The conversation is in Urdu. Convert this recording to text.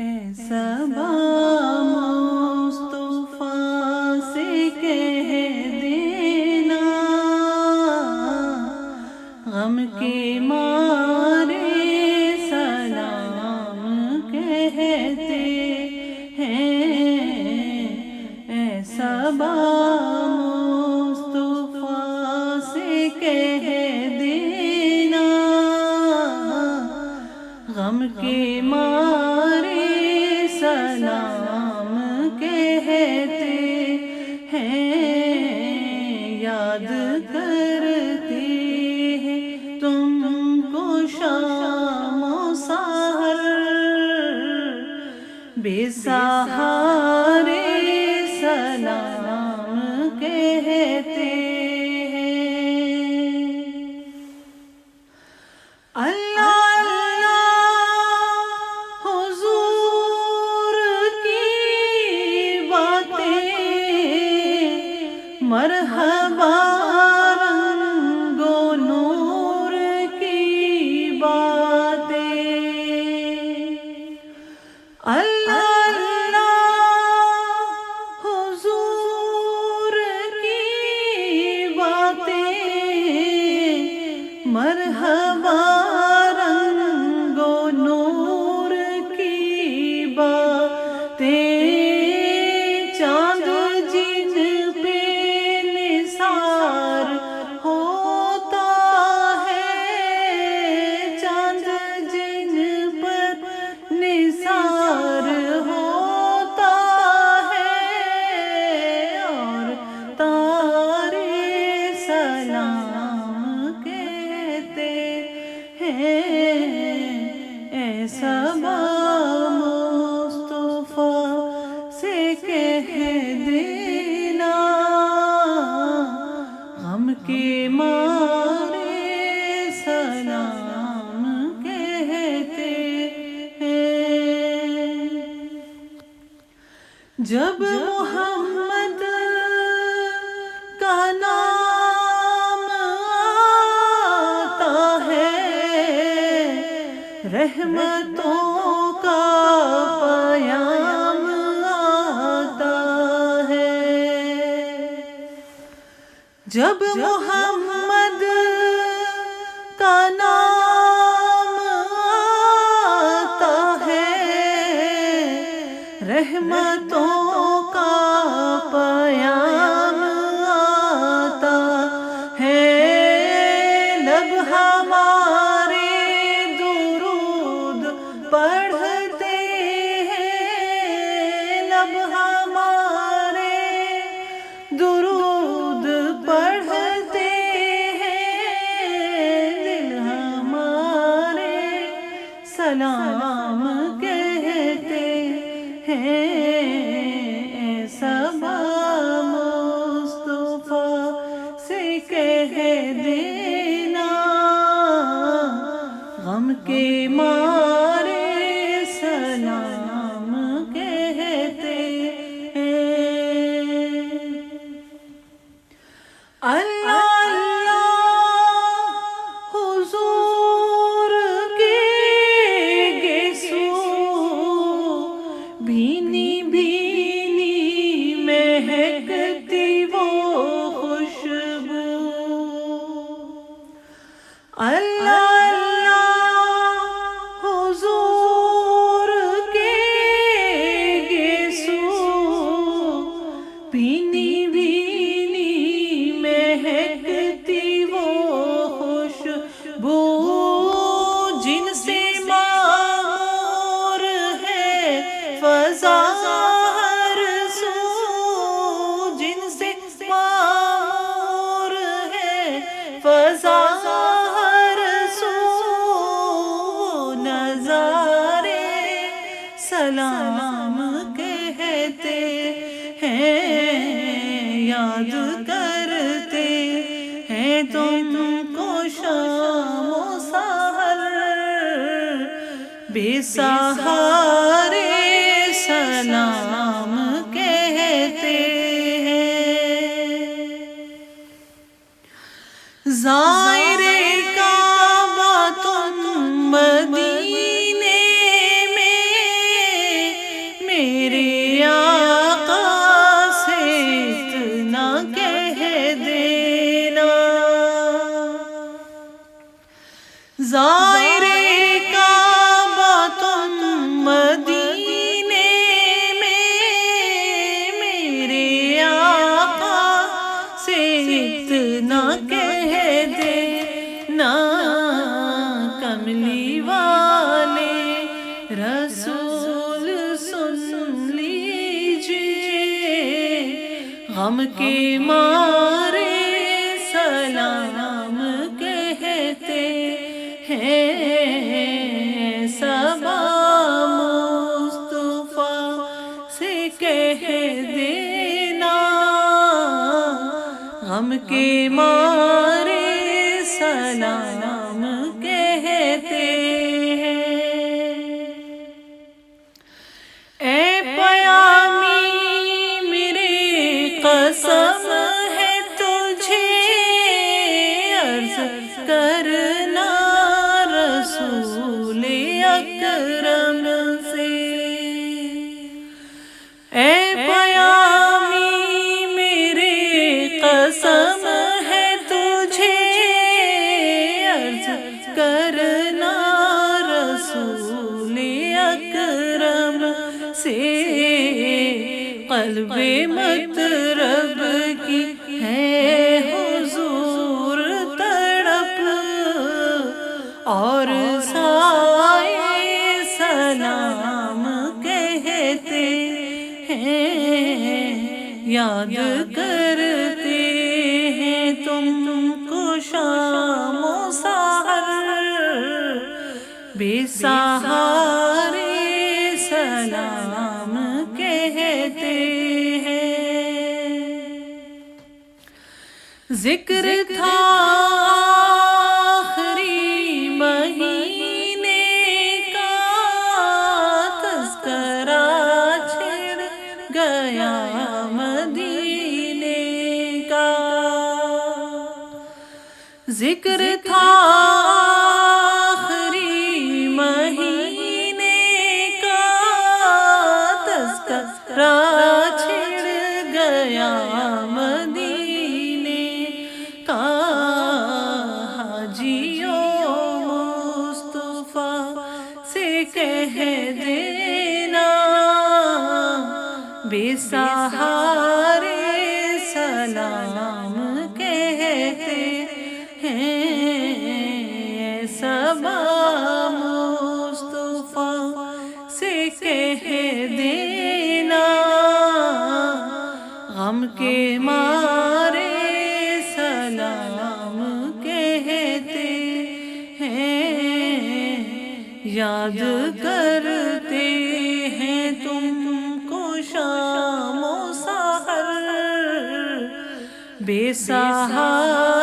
صبا مصطفیٰ سے کہہ دینا، غم کے مارے سلام کہتے ہیں۔ اے صبا مصطفیٰ سے کہہ دینا، غم کے مارے سلام کہتے ہیں۔ یاد کرتے ہیں تم کو شام و سحر، بے سہارے سلام کہتے ہیں۔ اللہ مرحبا رنگ و نور کی باتیں، اللہ اللہ حضور کی باتیں، مرحبا رنگ و نور کی باتیں۔ چاند جن پہ نثار ہوتا ہے، چاند جن پر نثار ہوتا ہے، اور تارے سلام کہتے ہیں۔ اے صبا مصطفیٰ سے کہہ دینا، غم کے مارے سلام کہتے ہیں۔ جب محمد کا نام آتا ہے، رحمتوں کا پیام آتا ہے۔ جب محمد کا نام آتا ہے، رحمتوں کا پیام آتا ہے۔ لب ہمارے درود پڑھتے ہیں، لب ہمارے درود پڑھتے ہیں، دل ہمارے سلام کہتے ہیں۔ اے صبا مصطفیٰ سے کہہ دینا، غم کے مارے سلام کہتے ہیں۔ اللہ اللہ حضور کے گیسو، بھینی بھینی مہکتی وہ خوشبو، اللہ اللہ حضور کے گیسو، بھینی بھینی مہکتی وہ خوشبو، جن سے معمور ہے فضا ہر سو، جن سے معمور ہے فضا ہر سو، نظارے سلام کہتے ہیں۔ یاد کرتے ہیں تم کو شام و سحر، بے سہارے سلام کہتے ہیں۔ زائر کعبہ تم مدینے میں رسول سن لیجیے، غم کے مارے سلام کہتے ہیں، صبا مصطفیٰ سے کہہ دینا، غم کے مارے سلام کہتے ہیں۔ اے پیامی میرے قسم ہے تجھے عرض کرنا رسول اکرم سے، اے پیامی میرے قسم ہے تجھے عرض کرنا رسول اکرم سے، قلب مطرب کی ہے حضور تڑپ، اور سائے سلام کہتے ہیں، یاد کرتے ہیں تم کو شام و سحر، بے سہارے سلام کہتے ہیں۔ ذکر تھا آخری مہینے کا، تذکرہ چھڑ گیا مدینے کا، ذکر تھا آخری مہینے کا، تذکرہ چھڑ گیا مدینے کا، حاجیوں مصطفیٰ سے کہہ دینا، بے سہارے سلام کہتے ہیں، صبا مصطفیٰ سے کہہ دینا، غم کے مارے سلام کہتے ہیں، یاد کرتے ہیں تم کو شام و سحر، بے سہارے